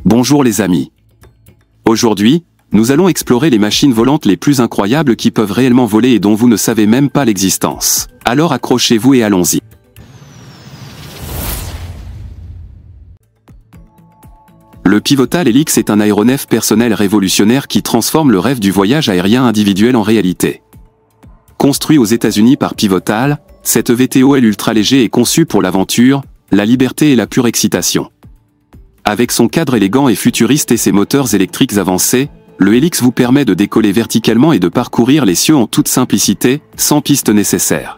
Bonjour les amis. Aujourd'hui, nous allons explorer les machines volantes les plus incroyables qui peuvent réellement voler et dont vous ne savez même pas l'existence. Alors accrochez-vous et allons-y. Le Pivotal Helix est un aéronef personnel révolutionnaire qui transforme le rêve du voyage aérien individuel en réalité. Construit aux États-Unis par Pivotal, cette VTOL ultra léger est conçue pour l'aventure, la liberté et la pure excitation. Avec son cadre élégant et futuriste et ses moteurs électriques avancés, le Helix vous permet de décoller verticalement et de parcourir les cieux en toute simplicité, sans piste nécessaire.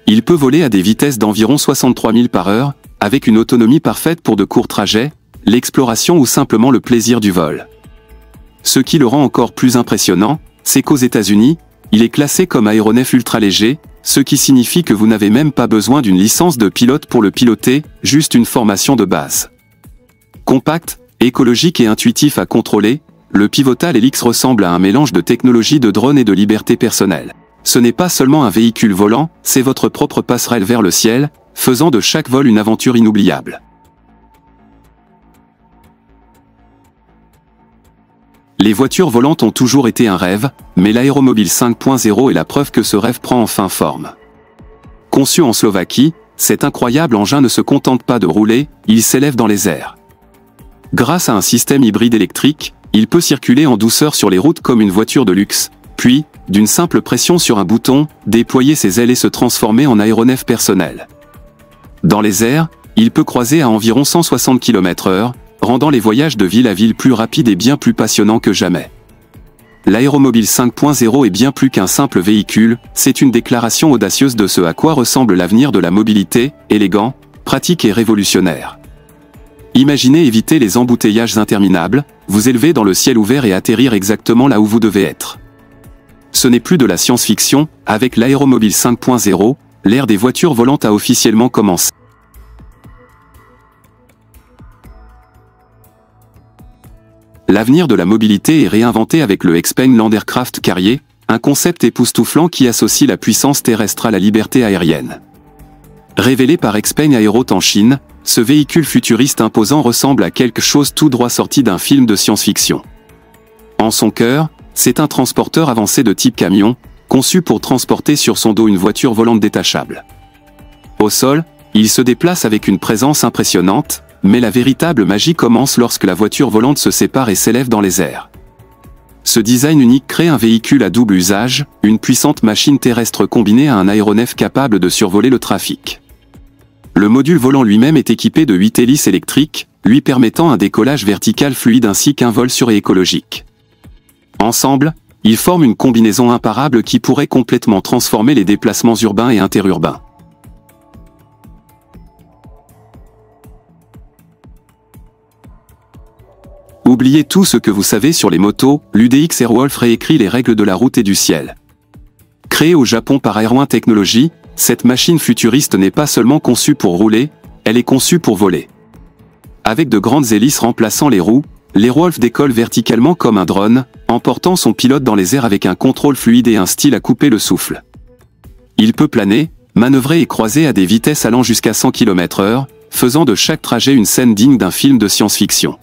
Il peut voler à des vitesses d'environ 63 000 par heure, avec une autonomie parfaite pour de courts trajets, l'exploration ou simplement le plaisir du vol. Ce qui le rend encore plus impressionnant, c'est qu'aux États-Unis, il est classé comme aéronef ultra léger, ce qui signifie que vous n'avez même pas besoin d'une licence de pilote pour le piloter, juste une formation de base. Compact, écologique et intuitif à contrôler, le Pivotal Helix ressemble à un mélange de technologie de drone et de liberté personnelle. Ce n'est pas seulement un véhicule volant, c'est votre propre passerelle vers le ciel, faisant de chaque vol une aventure inoubliable. Les voitures volantes ont toujours été un rêve, mais l'aéromobile 5.0 est la preuve que ce rêve prend enfin forme. Conçu en Slovaquie, cet incroyable engin ne se contente pas de rouler, il s'élève dans les airs. Grâce à un système hybride électrique, il peut circuler en douceur sur les routes comme une voiture de luxe, puis, d'une simple pression sur un bouton, déployer ses ailes et se transformer en aéronef personnel. Dans les airs, il peut croiser à environ 160 km/h, rendant les voyages de ville à ville plus rapides et bien plus passionnants que jamais. L'aéromobile 5.0 est bien plus qu'un simple véhicule, c'est une déclaration audacieuse de ce à quoi ressemble l'avenir de la mobilité, élégant, pratique et révolutionnaire. Imaginez éviter les embouteillages interminables, vous élever dans le ciel ouvert et atterrir exactement là où vous devez être. Ce n'est plus de la science-fiction, avec l'aéromobile 5.0, l'ère des voitures volantes a officiellement commencé. L'avenir de la mobilité est réinventé avec le Xpeng Land Aircraft Carrier, un concept époustouflant qui associe la puissance terrestre à la liberté aérienne. Révélé par Xpeng Aerot en Chine, ce véhicule futuriste imposant ressemble à quelque chose tout droit sorti d'un film de science-fiction. En son cœur, c'est un transporteur avancé de type camion, conçu pour transporter sur son dos une voiture volante détachable. Au sol, il se déplace avec une présence impressionnante, mais la véritable magie commence lorsque la voiture volante se sépare et s'élève dans les airs. Ce design unique crée un véhicule à double usage, une puissante machine terrestre combinée à un aéronef capable de survoler le trafic. Le module volant lui-même est équipé de 8 hélices électriques, lui permettant un décollage vertical fluide ainsi qu'un vol sûr et écologique. Ensemble, ils forment une combinaison imparable qui pourrait complètement transformer les déplacements urbains et interurbains. Oubliez tout ce que vous savez sur les motos, l'UDX Airwolf réécrit les règles de la route et du ciel. Créée au Japon par Air1 Technologies, cette machine futuriste n'est pas seulement conçue pour rouler, elle est conçue pour voler. Avec de grandes hélices remplaçant les roues, l'Airwolf décolle verticalement comme un drone, emportant son pilote dans les airs avec un contrôle fluide et un style à couper le souffle. Il peut planer, manœuvrer et croiser à des vitesses allant jusqu'à 100 km/h, faisant de chaque trajet une scène digne d'un film de science-fiction.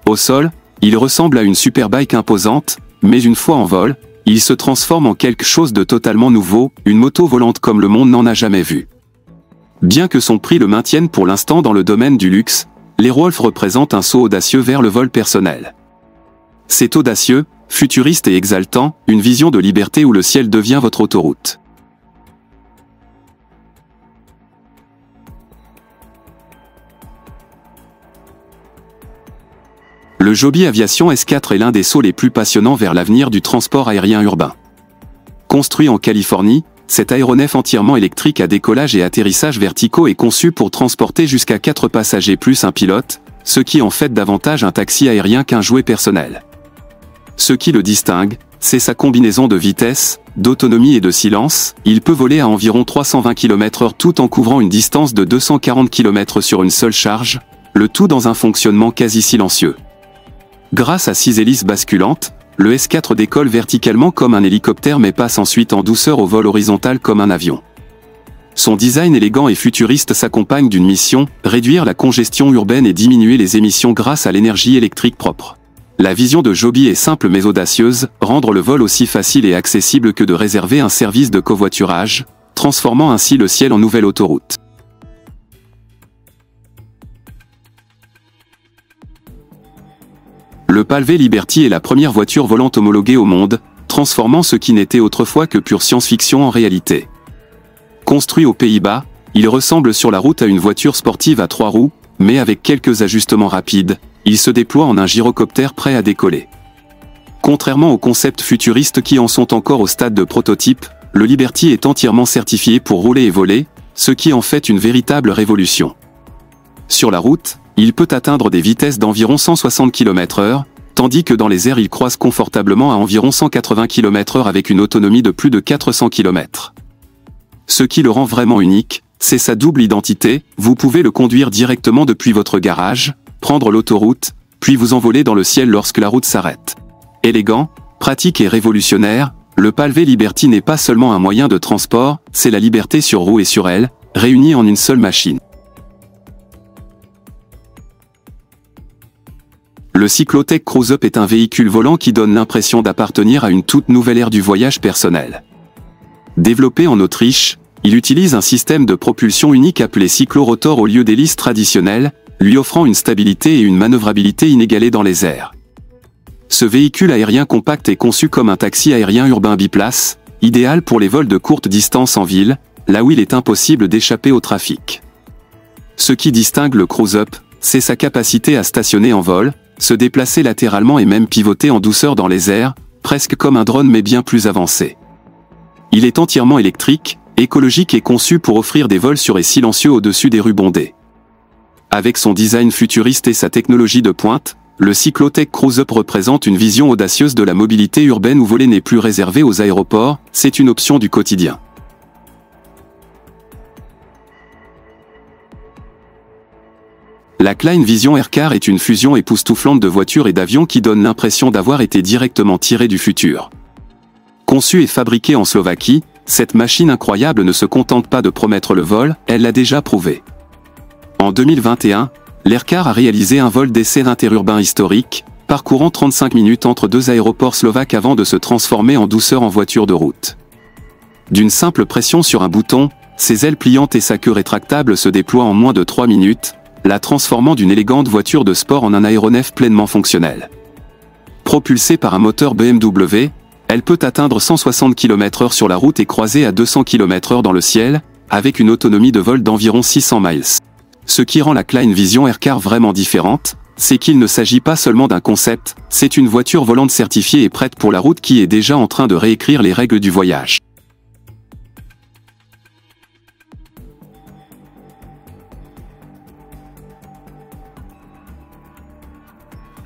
Au sol, il ressemble à une superbike imposante, mais une fois en vol, il se transforme en quelque chose de totalement nouveau, une moto volante comme le monde n'en a jamais vu. Bien que son prix le maintienne pour l'instant dans le domaine du luxe, l'Airwolf représente un saut audacieux vers le vol personnel. C'est audacieux, futuriste et exaltant, une vision de liberté où le ciel devient votre autoroute. Le Joby Aviation S4 est l'un des sauts les plus passionnants vers l'avenir du transport aérien urbain. Construit en Californie, cet aéronef entièrement électrique à décollage et atterrissage verticaux est conçu pour transporter jusqu'à 4 passagers plus un pilote, ce qui en fait davantage un taxi aérien qu'un jouet personnel. Ce qui le distingue, c'est sa combinaison de vitesse, d'autonomie et de silence. Il peut voler à environ 320 km/h tout en couvrant une distance de 240 km sur une seule charge, le tout dans un fonctionnement quasi silencieux. Grâce à 6 hélices basculantes, le S4 décolle verticalement comme un hélicoptère mais passe ensuite en douceur au vol horizontal comme un avion. Son design élégant et futuriste s'accompagne d'une mission, réduire la congestion urbaine et diminuer les émissions grâce à l'énergie électrique propre. La vision de Joby est simple mais audacieuse, rendre le vol aussi facile et accessible que de réserver un service de covoiturage, transformant ainsi le ciel en nouvelle autoroute. Le Palvé Liberty est la première voiture volante homologuée au monde, transformant ce qui n'était autrefois que pure science-fiction en réalité. Construit aux Pays-Bas, il ressemble sur la route à une voiture sportive à 3 roues, mais avec quelques ajustements rapides, il se déploie en un gyrocoptère prêt à décoller. Contrairement aux concepts futuristes qui en sont encore au stade de prototype, le Liberty est entièrement certifié pour rouler et voler, ce qui en fait une véritable révolution. Sur la route, il peut atteindre des vitesses d'environ 160 km/h, tandis que dans les airs il croise confortablement à environ 180 km/h avec une autonomie de plus de 400 km. Ce qui le rend vraiment unique, c'est sa double identité, vous pouvez le conduire directement depuis votre garage, prendre l'autoroute, puis vous envoler dans le ciel lorsque la route s'arrête. Élégant, pratique et révolutionnaire, le Palvé Liberty n'est pas seulement un moyen de transport, c'est la liberté sur roue et sur aile, réunie en une seule machine. Le Cyclotech Cruise-Up est un véhicule volant qui donne l'impression d'appartenir à une toute nouvelle ère du voyage personnel. Développé en Autriche, il utilise un système de propulsion unique appelé cyclorotor au lieu d'hélice traditionnelle, lui offrant une stabilité et une manœuvrabilité inégalées dans les airs. Ce véhicule aérien compact est conçu comme un taxi aérien urbain biplace, idéal pour les vols de courte distance en ville, là où il est impossible d'échapper au trafic. Ce qui distingue le Cruise-Up, c'est sa capacité à stationner en vol, se déplacer latéralement et même pivoter en douceur dans les airs, presque comme un drone mais bien plus avancé. Il est entièrement électrique, écologique et conçu pour offrir des vols sûrs et silencieux au-dessus des rues bondées. Avec son design futuriste et sa technologie de pointe, le Cyclotech Cruise-Up représente une vision audacieuse de la mobilité urbaine où voler n'est plus réservé aux aéroports, c'est une option du quotidien. La Klein Vision Aircar est une fusion époustouflante de voitures et d'avions qui donne l'impression d'avoir été directement tirée du futur. Conçue et fabriquée en Slovaquie, cette machine incroyable ne se contente pas de promettre le vol, elle l'a déjà prouvé. En 2021, l'Aircar a réalisé un vol d'essai interurbain historique, parcourant 35 minutes entre deux aéroports slovaques avant de se transformer en douceur en voiture de route. D'une simple pression sur un bouton, ses ailes pliantes et sa queue rétractable se déploient en moins de 3 minutes, la transformant d'une élégante voiture de sport en un aéronef pleinement fonctionnel. Propulsée par un moteur BMW, elle peut atteindre 160 km/h sur la route et croiser à 200 km/h dans le ciel, avec une autonomie de vol d'environ 600 miles. Ce qui rend la Klein Vision Aircar vraiment différente, c'est qu'il ne s'agit pas seulement d'un concept, c'est une voiture volante certifiée et prête pour la route qui est déjà en train de réécrire les règles du voyage.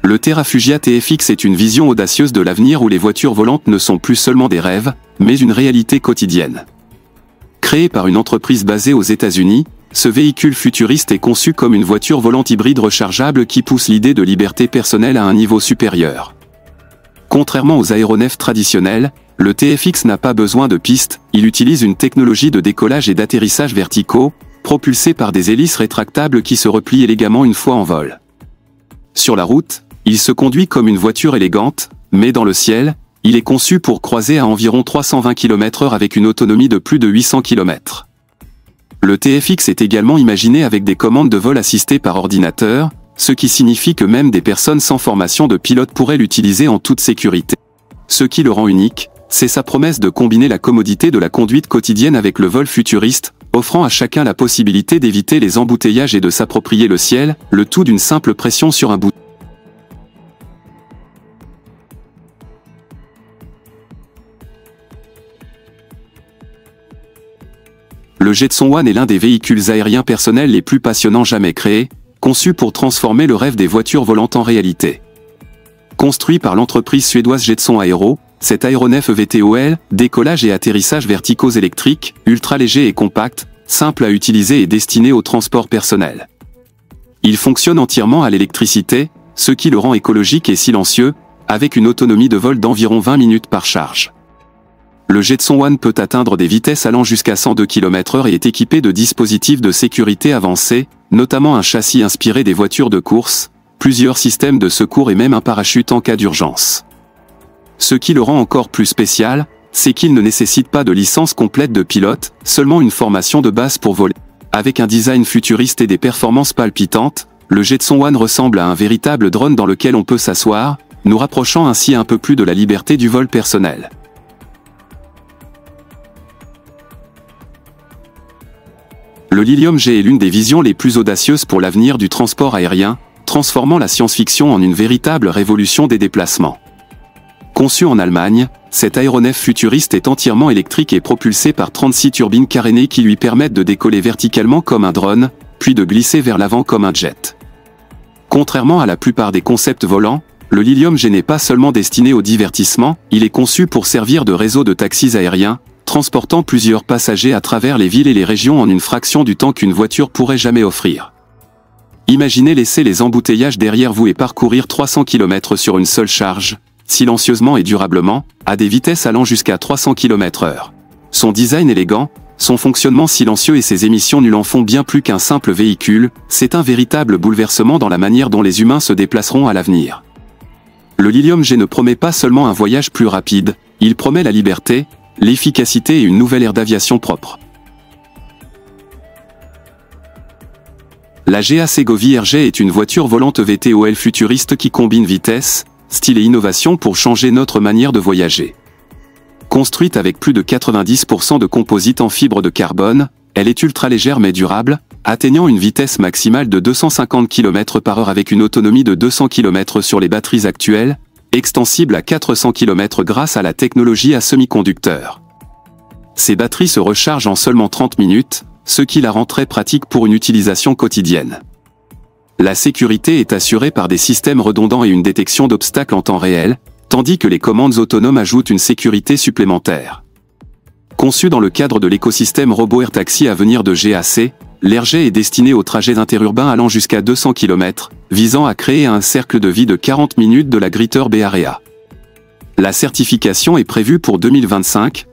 Le Terrafugia TFX est une vision audacieuse de l'avenir où les voitures volantes ne sont plus seulement des rêves, mais une réalité quotidienne. Créé par une entreprise basée aux États-Unis, ce véhicule futuriste est conçu comme une voiture volante hybride rechargeable qui pousse l'idée de liberté personnelle à un niveau supérieur. Contrairement aux aéronefs traditionnels, le TFX n'a pas besoin de pistes, il utilise une technologie de décollage et d'atterrissage verticaux, propulsée par des hélices rétractables qui se replient élégamment une fois en vol. Sur la route, il se conduit comme une voiture élégante, mais dans le ciel, il est conçu pour croiser à environ 320 km/h avec une autonomie de plus de 800 km. Le TFX est également imaginé avec des commandes de vol assistées par ordinateur, ce qui signifie que même des personnes sans formation de pilote pourraient l'utiliser en toute sécurité. Ce qui le rend unique, c'est sa promesse de combiner la commodité de la conduite quotidienne avec le vol futuriste, offrant à chacun la possibilité d'éviter les embouteillages et de s'approprier le ciel, le tout d'une simple pression sur un bouton. Le Jetson One est l'un des véhicules aériens personnels les plus passionnants jamais créés, conçu pour transformer le rêve des voitures volantes en réalité. Construit par l'entreprise suédoise Jetson Aero, cet aéronef VTOL, décollage et atterrissage verticaux électriques, ultra léger et compact, simple à utiliser et destiné au transport personnel. Il fonctionne entièrement à l'électricité, ce qui le rend écologique et silencieux, avec une autonomie de vol d'environ 20 minutes par charge. Le Jetson One peut atteindre des vitesses allant jusqu'à 102 km/h et est équipé de dispositifs de sécurité avancés, notamment un châssis inspiré des voitures de course, plusieurs systèmes de secours et même un parachute en cas d'urgence. Ce qui le rend encore plus spécial, c'est qu'il ne nécessite pas de licence complète de pilote, seulement une formation de base pour voler. Avec un design futuriste et des performances palpitantes, le Jetson One ressemble à un véritable drone dans lequel on peut s'asseoir, nous rapprochant ainsi un peu plus de la liberté du vol personnel. Le Lilium J est l'une des visions les plus audacieuses pour l'avenir du transport aérien, transformant la science-fiction en une véritable révolution des déplacements. Conçu en Allemagne, cet aéronef futuriste est entièrement électrique et propulsé par 36 turbines carénées qui lui permettent de décoller verticalement comme un drone, puis de glisser vers l'avant comme un jet. Contrairement à la plupart des concepts volants, le Lilium J n'est pas seulement destiné au divertissement, il est conçu pour servir de réseau de taxis aériens, transportant plusieurs passagers à travers les villes et les régions en une fraction du temps qu'une voiture pourrait jamais offrir. Imaginez laisser les embouteillages derrière vous et parcourir 300 km sur une seule charge, silencieusement et durablement, à des vitesses allant jusqu'à 300 km/h. Son design élégant, son fonctionnement silencieux et ses émissions nulles en font bien plus qu'un simple véhicule, c'est un véritable bouleversement dans la manière dont les humains se déplaceront à l'avenir. Le Lilium J ne promet pas seulement un voyage plus rapide, il promet la liberté, l'efficacité et une nouvelle ère d'aviation propre. La GA Segovie RG est une voiture volante VTOL futuriste qui combine vitesse, style et innovation pour changer notre manière de voyager. Construite avec plus de 90% de composite en fibre de carbone, elle est ultra légère mais durable, atteignant une vitesse maximale de 250 km/h avec une autonomie de 200 km sur les batteries actuelles, extensible à 400 km grâce à la technologie à semi-conducteur. Ces batteries se rechargent en seulement 30 minutes, ce qui la rend très pratique pour une utilisation quotidienne. La sécurité est assurée par des systèmes redondants et une détection d'obstacles en temps réel, tandis que les commandes autonomes ajoutent une sécurité supplémentaire. Conçu dans le cadre de l'écosystème Robo Air Taxi à venir de GAC, l'RG est destiné aux trajets interurbains allant jusqu'à 200 km, visant à créer un cercle de vie de 40 minutes de la Greater Bay Area. La certification est prévue pour 2025,